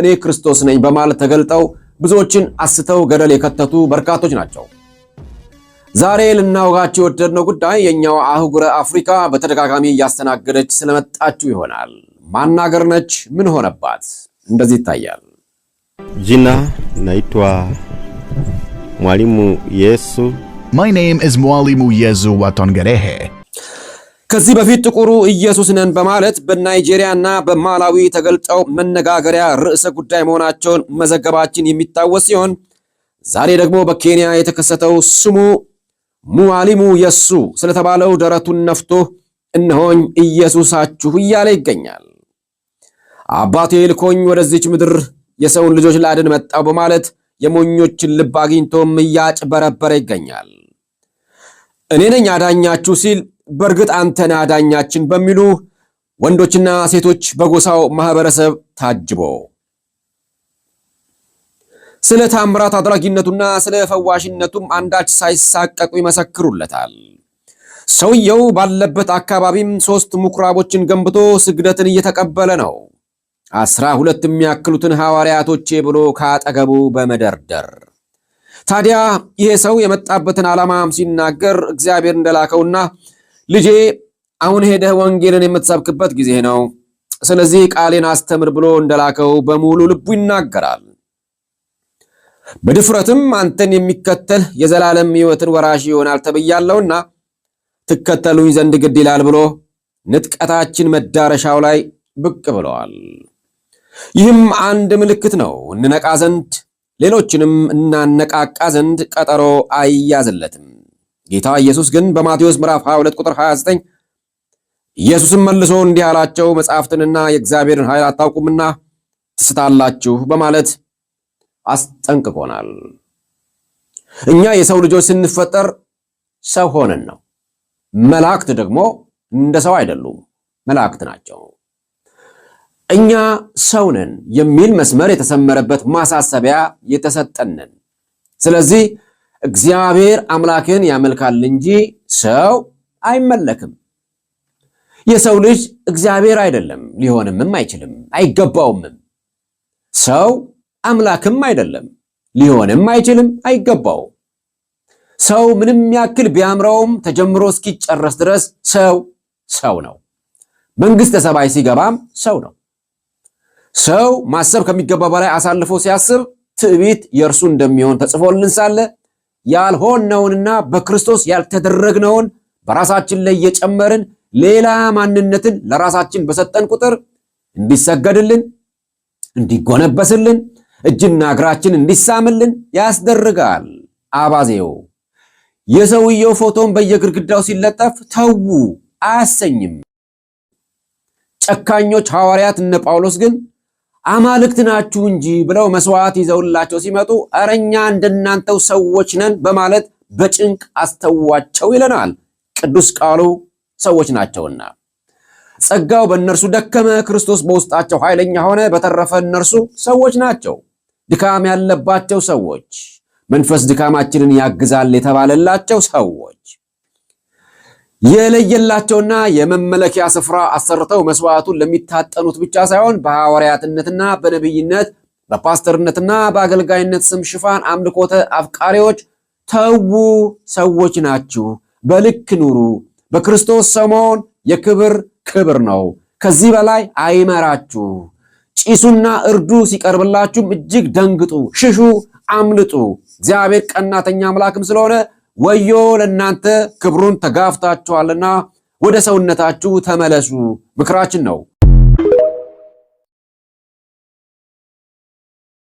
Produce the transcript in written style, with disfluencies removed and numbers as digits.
እኔ ክርስቶስ ነኝ በማለት ተገልጠው ብዙዎችን አስተው ገደል የከተቱ በርካቶች ናቸው። ዛሬ ልናወጋቸው የወደድነው ጉዳይ የኛው አህጉረ አፍሪካ በተደጋጋሚ እያስተናገደች ስለመጣችው ይሆናል። ማናገር ነች? ምን ሆነባት? እንደዚህ ይታያል። Jina naitwa Mwalimu Yesu. My name is Mwalimu Yesu Watongerehe. ከዚህ በፊት ጥቁሩ ኢየሱስ ነን በማለት በናይጄሪያና በማላዊ ተገልጠው መነጋገሪያ ርዕሰ ጉዳይ መሆናቸውን መዘገባችን የሚታወስ ሲሆን ዛሬ ደግሞ በኬንያ የተከሰተው ስሙ ሙዋሊሙ የሱ ስለተባለው ደረቱን ነፍቶ እነሆኝ ኢየሱሳችሁ እያለ ይገኛል። አባቴ ልኮኝ ወደዚች ምድር የሰውን ልጆች ላድን መጣው በማለት የሞኞችን ልብ አግኝቶም እያጭበረበረ ይገኛል። እኔ ነኝ አዳኛችሁ ሲል በርግጥ አንተና አዳኛችን በሚሉ ወንዶችና ሴቶች በጎሳው ማህበረሰብ ታጅቦ ስለ ታምራት አድራጊነቱና ስለ ፈዋሽነቱም አንዳች ሳይሳቀቁ ይመሰክሩለታል። ሰውየው ባለበት አካባቢም 3 ምኩራቦችን ገንብቶ ስግደትን እየተቀበለ ነው። 12 የሚያክሉትን ሐዋርያቶቼ ብሎ ካጠገቡ በመደርደር ታዲያ ይሄ ሰው የመጣበትን ዓላማም ሲናገር እግዚአብሔር እንደላከውና ልጄ አሁን ሄደህ ወንጌልን የምትሰብክበት ጊዜ ነው፣ ስለዚህ ቃሌን አስተምር ብሎ እንደላከው በሙሉ ልቡ ይናገራል። በድፍረትም አንተን የሚከተል የዘላለም ሕይወትን ወራሽ ይሆናል ተብያለሁና ትከተሉኝ ዘንድ ግድ ይላል ብሎ ንጥቀታችን መዳረሻው ላይ ብቅ ብለዋል። ይህም አንድ ምልክት ነው። እንነቃ ዘንድ ሌሎችንም እናነቃቃ ዘንድ ቀጠሮ አይያዝለትም። ጌታ ኢየሱስ ግን በማቴዎስ ምዕራፍ 22 ቁጥር 29 ኢየሱስም መልሶ እንዲህ አላቸው፣ መጻሕፍትንና የእግዚአብሔርን ኃይል አታውቁምና ትስታላችሁ በማለት አስጠንቅቆናል። እኛ የሰው ልጆች ስንፈጠር ሰው ሆነን ነው። መላእክት ደግሞ እንደ ሰው አይደሉም፣ መላእክት ናቸው። እኛ ሰው ነን የሚል መስመር የተሰመረበት ማሳሰቢያ የተሰጠንን። ስለዚህ እግዚአብሔር አምላክን ያመልካል እንጂ ሰው አይመለክም። የሰው ልጅ እግዚአብሔር አይደለም፣ ሊሆንምም አይችልም፣ አይገባውምም። ሰው አምላክም አይደለም፣ ሊሆንም አይችልም፣ አይገባው። ሰው ምንም ያክል ቢያምረውም ተጀምሮ እስኪጨረስ ድረስ ሰው ነው። መንግስተ ሰማይ ሲገባም ሰው ነው። ሰው ማሰብ ከሚገባ በላይ አሳልፎ ሲያስብ ትዕቢት የእርሱ እንደሚሆን ተጽፎልን ሳለ ያልሆነውንና በክርስቶስ ያልተደረግነውን በራሳችን ላይ የጨመርን ሌላ ማንነትን ለራሳችን በሰጠን ቁጥር እንዲሰገድልን፣ እንዲጎነበስልን፣ እጅና እግራችን እንዲሳምልን ያስደርጋል አባዜው። የሰውየው ፎቶን በየግድግዳው ሲለጠፍ ተዉ አያሰኝም። ጨካኞች ሐዋርያት እነ ጳውሎስ ግን አማልክት ናችሁ እንጂ ብለው መስዋዕት ይዘውላቸው ሲመጡ አረኛ እንደናንተው ሰዎች ነን በማለት በጭንቅ አስተዋቸው ይለናል ቅዱስ ቃሉ። ሰዎች ናቸውና ጸጋው በእነርሱ ደከመ፣ ክርስቶስ በውስጣቸው ኃይለኛ ሆነ። በተረፈ እነርሱ ሰዎች ናቸው፣ ድካም ያለባቸው ሰዎች፣ መንፈስ ድካማችንን ያግዛል የተባለላቸው ሰዎች፣ የለየላቸውና የመመለኪያ ስፍራ አሰርተው መስዋዕቱን ለሚታጠኑት ብቻ ሳይሆን በሐዋርያትነትና በነብይነት በፓስተርነትና በአገልጋይነት ስም ሽፋን አምልኮተ አፍቃሪዎች ተዉ ሰዎች ናችሁ፣ በልክ ኑሩ። በክርስቶስ ሰሞን የክብር ክብር ነው፣ ከዚህ በላይ አይመራችሁ። ጭሱና እርዱ ሲቀርብላችሁም እጅግ ደንግጡ፣ ሽሹ፣ አምልጡ። እግዚአብሔር ቀናተኛ አምላክም ስለሆነ ወዮ ለእናንተ ክብሩን ተጋፍታችኋልና ወደ ሰውነታችሁ ተመለሱ ምክራችን ነው።